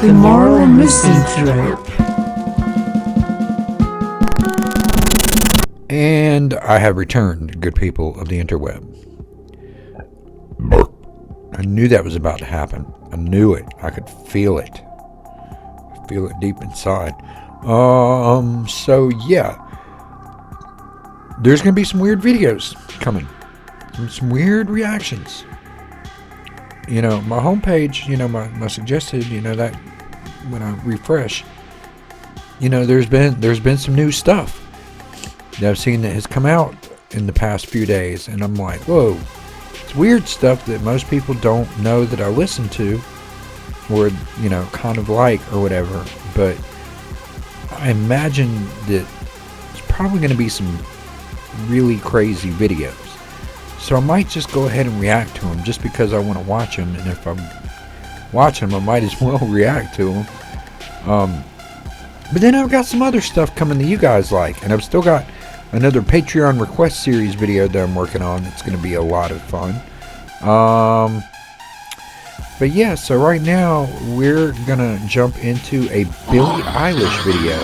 The moral misanthrope. And I have returned, good people of the interweb. I knew that was about to happen. I knew it. I could feel it. Feel it deep inside. So yeah. There's going to be some weird videos coming. Some weird reactions. You know, my homepage, you know, my suggested, you know, that when I refresh, you know, there's been some new stuff that I've seen that has come out in the past few days, and I'm like, whoa, it's weird stuff that most people don't know that I listen to, or, you know, kind of like, or whatever, but I imagine that it's probably going to be some really crazy videos, so I might just go ahead and react to them, just because I want to watch them, and if I'm watching them, I might as well react to them, but then I've got some other stuff coming that you guys like, and I've still got another Patreon request series video that I'm working on. It's going to be a lot of fun. But yeah, so right now we're going to jump into a Billie Eilish video.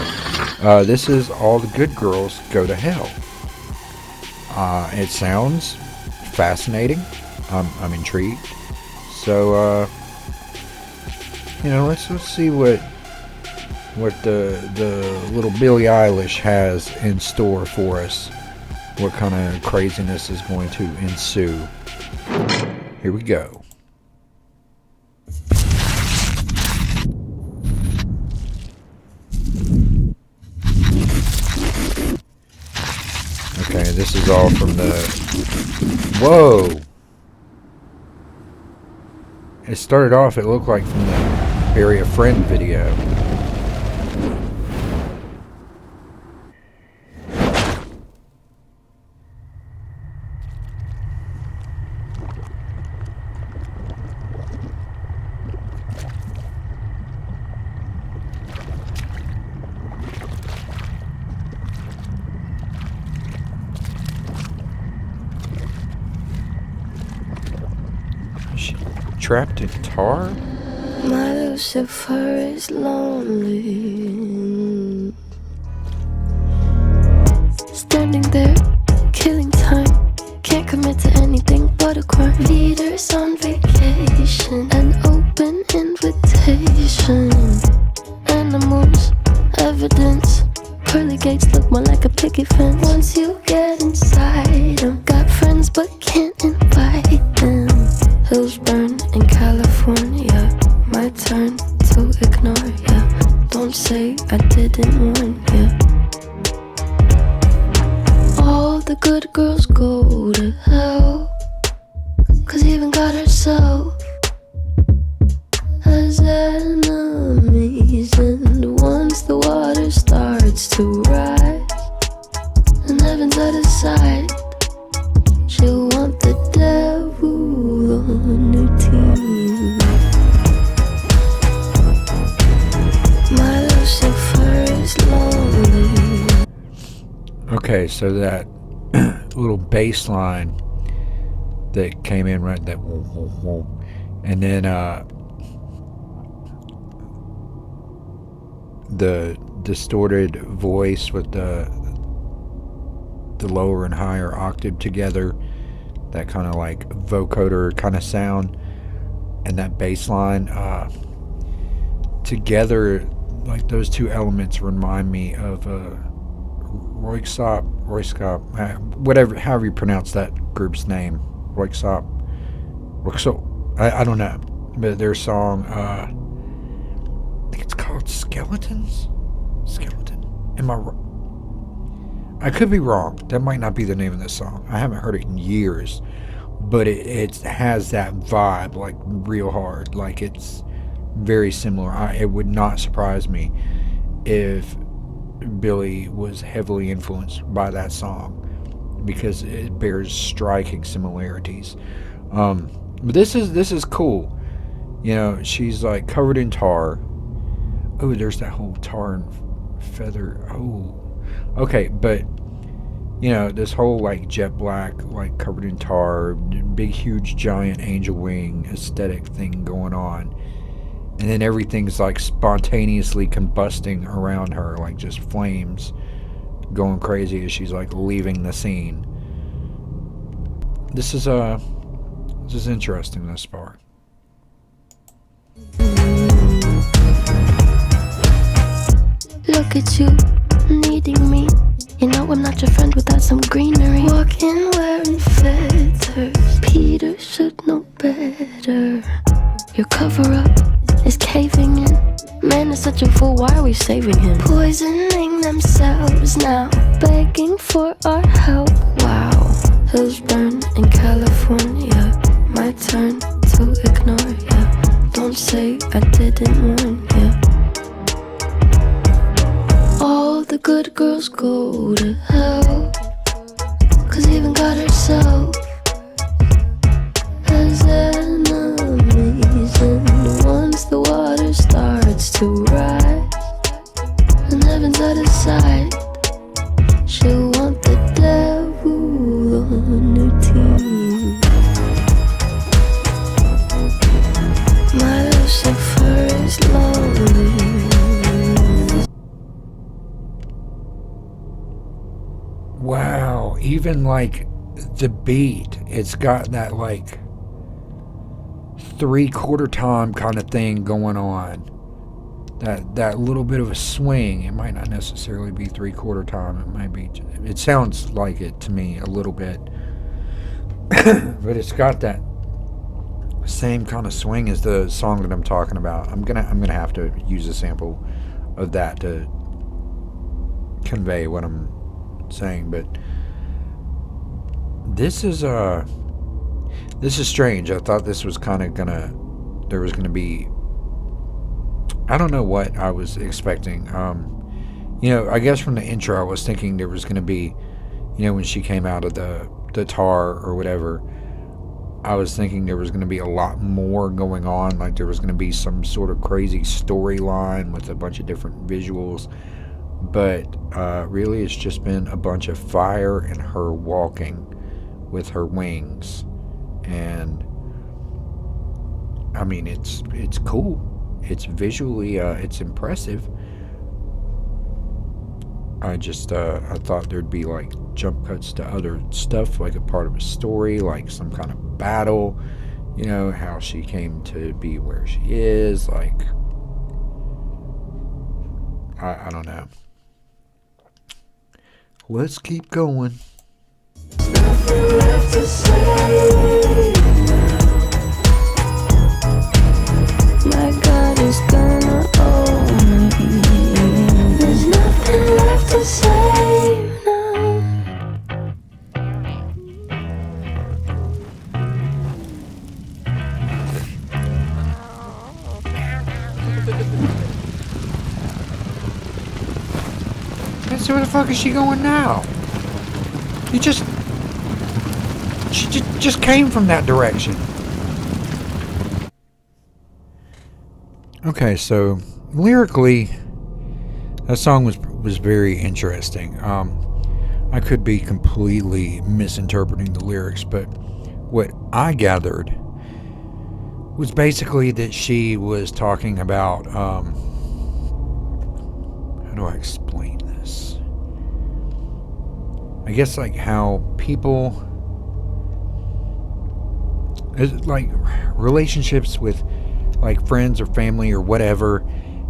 This is All the Good Girls Go to Hell. It sounds fascinating. I'm intrigued. So, you know, let's see what the little Billie Eilish has in store for us. What kind of craziness is going to ensue. Here we go. Okay, this is all from the... Whoa! It started off, it looked like from the Bury a Friend video. Trapped in tar? My Lucifer is lonely, standing there, killing time. Can't commit to anything but a crime. Leaders on vacation, an open invitation. Animals, evidence. Pearly gates look more like a picket fence. Once you get inside them, got friends but can't invite them. Hills burn in California. My turn to ignore ya. Don't say I didn't warn ya. All the good girls go to hell, 'cause even God herself has enemies. And once the water starts to rise and heaven's at his side, she'll want the devil on her team. My Lucifer is lonely. Okay, so that little bass line that came in right, that whoa, whoa, whoa. And then the distorted voice with the lower and higher octave together, that kind of like vocoder kind of sound, and that bass line together, like those two elements remind me of Röyksopp, whatever, however you pronounce that group's name, Röyksopp. I don't know, but their song, I think it's called Skeletons. Am I wrong? I could be wrong. That might not be the name of this song. I haven't heard it in years, but it has that vibe, like real hard. Like it's very similar. It would not surprise me if Billie was heavily influenced by that song, because it bears striking similarities. But this is cool. You know, she's like covered in tar. Oh, there's that whole tar and feather. Oh. Okay, but you know, this whole like jet black, like covered in tar, big huge giant angel wing aesthetic thing going on. and then everything's like spontaneously combusting around her, like just flames going crazy as she's like leaving the scene. This is interesting thus far. Look at you, needing me. You know I'm not your friend without some greenery. Walking wearing feathers. Peter should know better. Your cover-up is caving in. Man is such a fool, why are we saving him? Poisoning themselves now, begging for our help. Wow, hills burn in California. My turn to ignore ya. Don't say I didn't warn ya. All the good girls go to hell, 'cause even God herself has enemies. And once the water starts to rise and heaven's out of sight, she'll want the devil on her team. My Lucifer is lonely. Wow, even like the beat, it's got that like 3/4 time kind of thing going on. That little bit of a swing. It might not necessarily be 3/4 time. It might be. It sounds like it to me a little bit, but it's got that same kind of swing as the song that I'm talking about. I'm gonna have to use a sample of that to convey what I'm saying, but this is strange. I thought this was kind of there was gonna be, I don't know what I was expecting. I guess from the intro I was thinking there was gonna be, when she came out of the tar or whatever, I was thinking there was gonna be a lot more going on, like there was gonna be some sort of crazy storyline with a bunch of different visuals. But really it's just been a bunch of fire and her walking with her wings. And I mean, it's cool. It's visually it's impressive. I thought there'd be like jump cuts to other stuff, like a part of a story, like some kind of battle, how she came to be where she is, like I don't know. Let's keep going. Nothing left to say. My God is gonna own me. There's nothing left to say now. So where the fuck is she going now? She just came from that direction. Okay, so lyrically, that song was very interesting. I could be completely misinterpreting the lyrics, but what I gathered was basically that she was talking about, how do I explain this? I guess like how people, like relationships with like friends or family or whatever,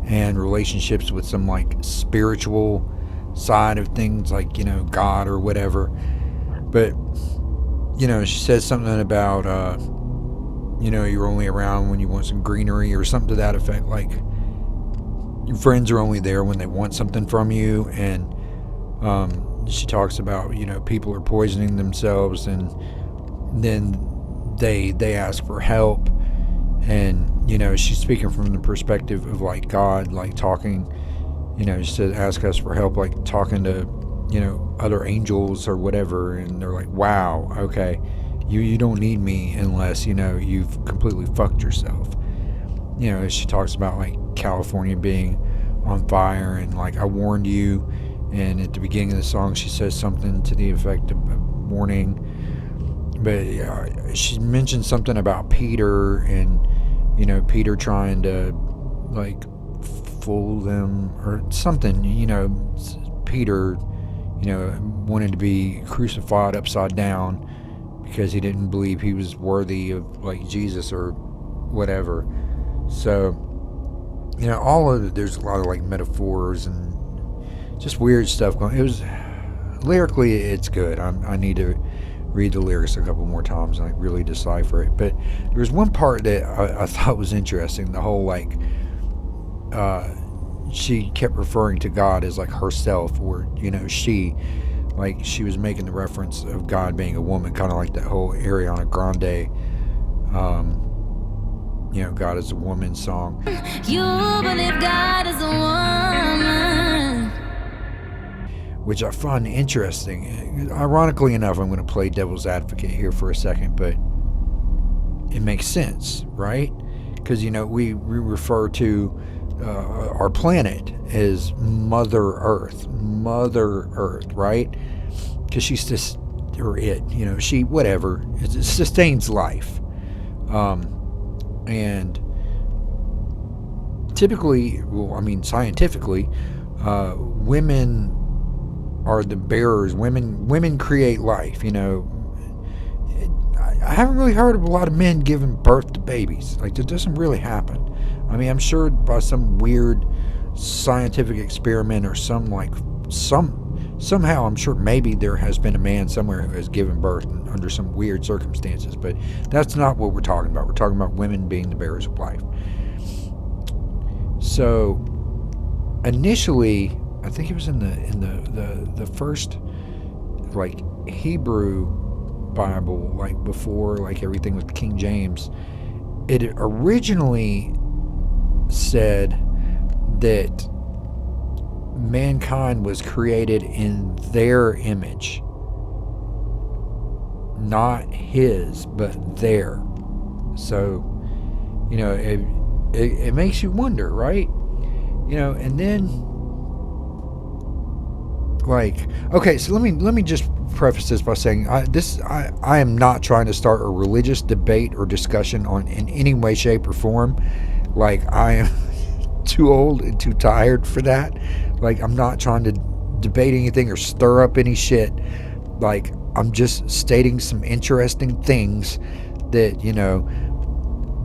and relationships with some like spiritual side of things, like God or whatever. But she says something about you're only around when you want some greenery or something to that effect, like your friends are only there when they want something from you. And she talks about people are poisoning themselves, and then they ask for help. And she's speaking from the perspective of like God, like talking, she said ask us for help, like talking to other angels or whatever. And they're like, wow, okay, you don't need me unless you've completely fucked yourself. She talks about like California being on fire, and like I warned you. And at the beginning of the song she says something to the effect of warning. But she mentioned something about Peter, and Peter trying to like fool them or something. Peter, wanted to be crucified upside down because he didn't believe he was worthy of like Jesus or whatever. So, all of it, there's a lot of like metaphors and just weird stuff going. It was lyrically, it's good. I need to read the lyrics a couple more times and like really decipher it. But there was one part that I thought was interesting. The whole like, she kept referring to God as like herself, or she was making the reference of God being a woman, kind of like that whole Ariana Grande, God is a woman song. You believe God is a woman, which I find interesting. Ironically enough, I'm going to play devil's advocate here for a second, but it makes sense, right? Because we refer to our planet as Mother Earth, right? Because she's just, or it, she, whatever, it sustains life. And typically, scientifically, women are the bearers. Women create life. I haven't really heard of a lot of men giving birth to babies. Like, that doesn't really happen. I'm sure by some weird scientific experiment or somehow I'm sure maybe there has been a man somewhere who has given birth under some weird circumstances, but that's not what we're talking about. We're talking about women being the bearers of life. So initially, I think it was in the first like Hebrew Bible, like before like everything with King James, it originally said that mankind was created in their image, not his, but their. So, it makes you wonder, right? And then, like, okay, so let me just preface this by saying I am not trying to start a religious debate or discussion in any way, shape, or form. Like, I am too old and too tired for that. Like, I'm not trying to debate anything or stir up any shit. Like, I'm just stating some interesting things that,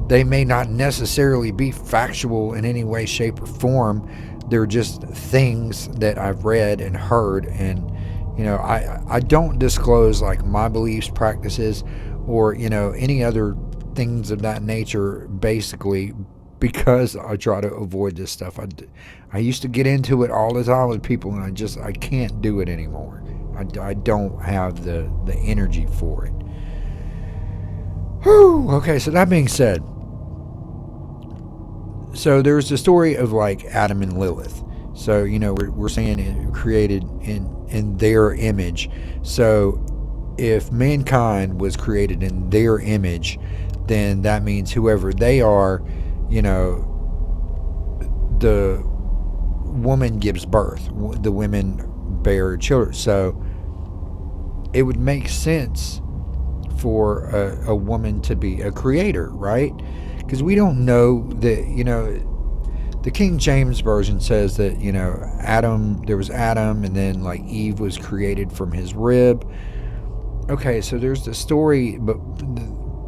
they may not necessarily be factual in any way, shape, or form. They're just things that I've read and heard. And, I don't disclose, like, my beliefs, practices, or, any other things of that nature, basically, because I try to avoid this stuff. I used to get into it all the time with people, and I can't do it anymore. I don't have the energy for it. Whew. Okay, so that being said, so there's the story of like Adam and Lilith. So, we're saying it created in their image. So if mankind was created in their image, then that means whoever they are, the woman gives birth, the women bear children. So it would make sense for a woman to be a creator, right? Because we don't know that, the King James Version says that, there was Adam, and then like Eve was created from his rib. Okay, so there's the story, but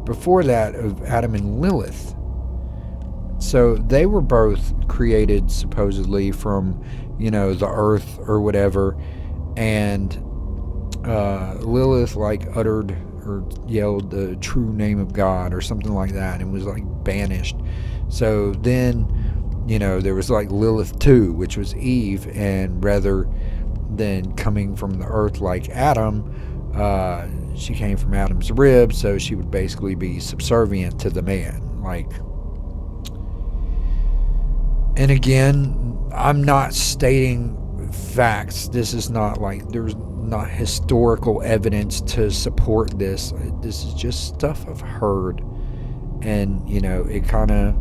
before that, of Adam and Lilith. So they were both created supposedly from, the earth or whatever, and Lilith like uttered or yelled the true name of God or something like that, and was like banished. So then, there was like Lilith 2, which was Eve, and rather than coming from the earth like Adam, she came from Adam's rib, so she would basically be subservient to the man. Like, and again, I'm not stating facts. This is not like, there's not historical evidence to support this. This is just stuff I've heard. And, it kind of,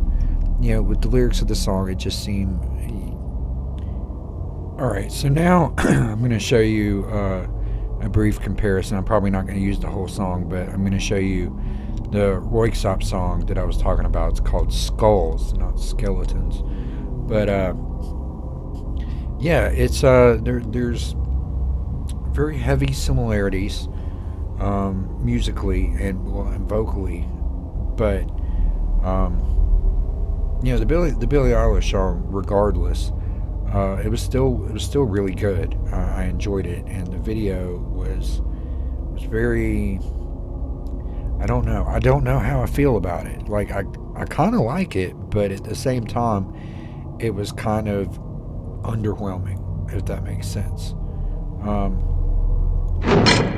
with the lyrics of the song, it just seemed... Alright, so now I'm going to show you a brief comparison. I'm probably not going to use the whole song, but I'm going to show you The Röyksopp song that I was talking about, it's called Skulls, not Skeletons. But yeah, it's there's very heavy similarities musically and vocally, but the Billie Eilish song, regardless, it was still really good. I enjoyed it, and the video was very. I don't know how I feel about it. Like I kind of like it, but at the same time, it was kind of underwhelming, if that makes sense.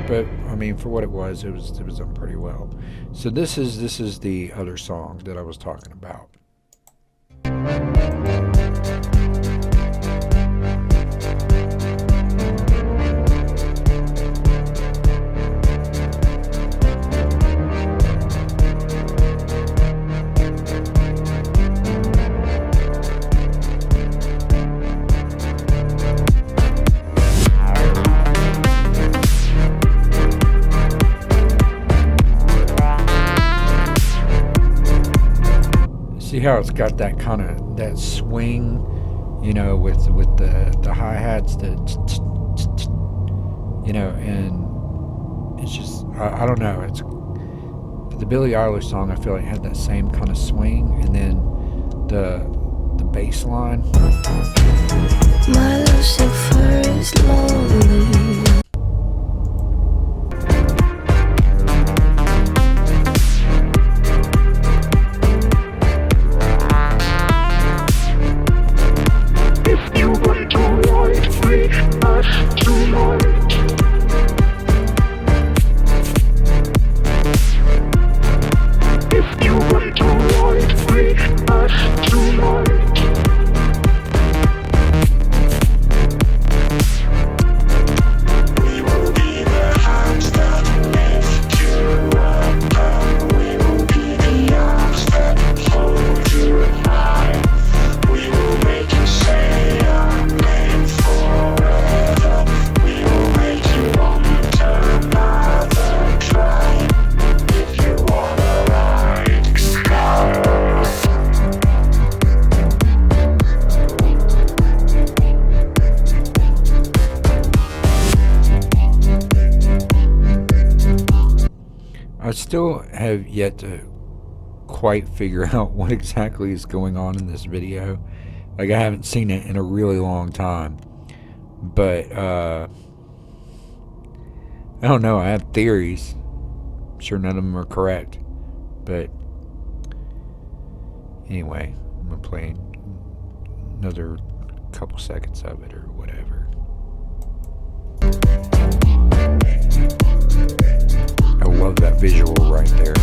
But I mean, for what it was done pretty well. So this is the other song that I was talking about. See how it's got that kind of that swing, with the hi-hats, and it's just I don't know. It's the Billie Eilish song. I feel like it had that same kind of swing, and then the bass line. My Lucifer is lonely. I still have yet to quite figure out what exactly is going on in this video. Like, I haven't seen it in a really long time. But, I don't know. I have theories. I'm sure none of them are correct. But, anyway, I'm going to play another couple seconds of it or whatever. I love that visual right there.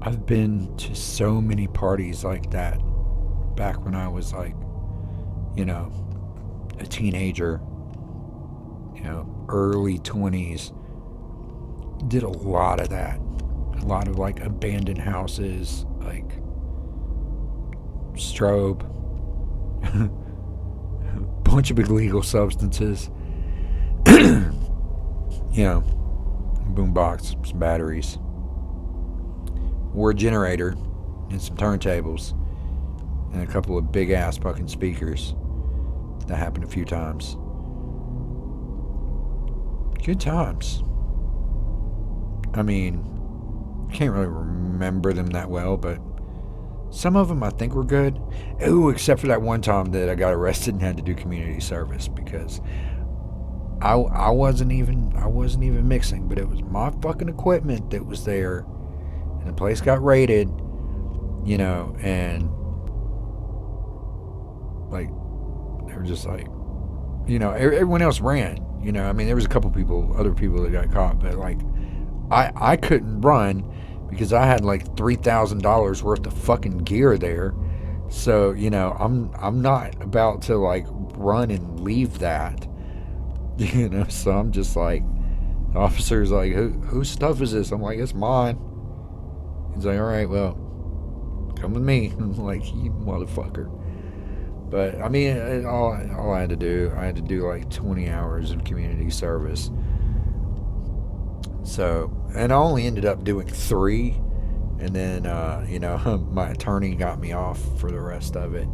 I've been to so many parties like that back when I was like, a teenager, early 20s. Did a lot of that. A lot of like abandoned houses, like strobe, bunch of illegal substances, boombox, some batteries, or a generator, and some turntables, and a couple of big ass fucking speakers. That happened a few times. Good times. I mean, can't really remember them that well, but some of them I think were good. Ooh, except for that one time that I got arrested and had to do community service because I wasn't even mixing, but it was my fucking equipment that was there, and the place got raided, you know, and like they were just like, you know, everyone else ran, you know. I mean, there was a couple other people that got caught, but like I couldn't run because I had like $3,000 worth of fucking gear there. So, you know, I'm not about to like run and leave that. You know, so I'm just like, the officer's like, whose stuff is this? I'm like, it's mine. He's like, all right, well, come with me. I'm like, you motherfucker. But I mean, all I had to do like 20 hours of community service. So, and I only ended up doing 3, and then you know, my attorney got me off for the rest of it.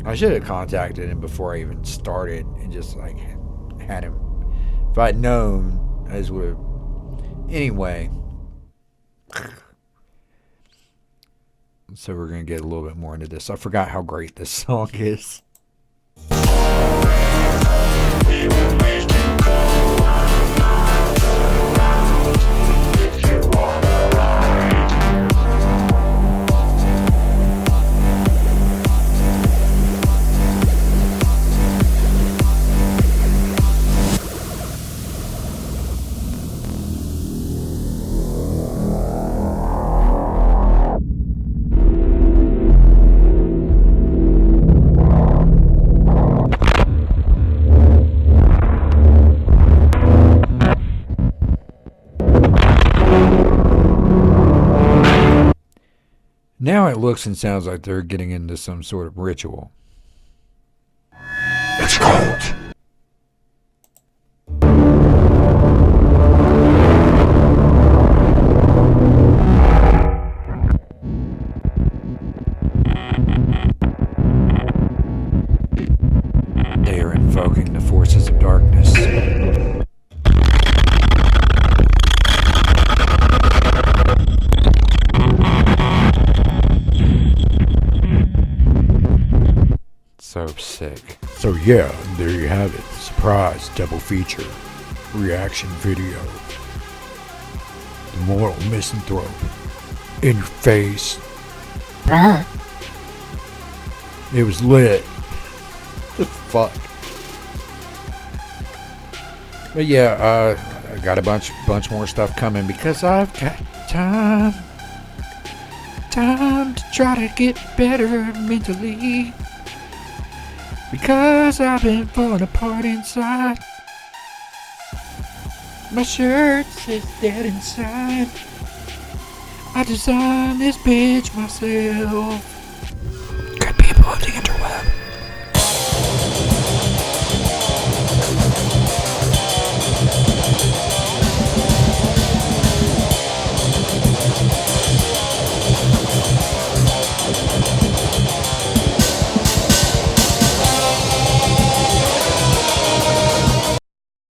I should have contacted him before I even started and just like had him. If I'd known, I just would have. Anyway, so we're gonna get a little bit more into this. I forgot how great this song is. Now it looks and sounds like they're getting into some sort of ritual. It's cold. They are invoking the forces of darkness. So sick. So yeah, there you have it. Surprise double feature reaction video. The moral misanthrope in your face. It was lit. The fuck. But yeah, I got a bunch more stuff coming because I've got time to try to get better mentally. Because I've been falling apart inside. My shirt says dead inside. I designed this bitch myself.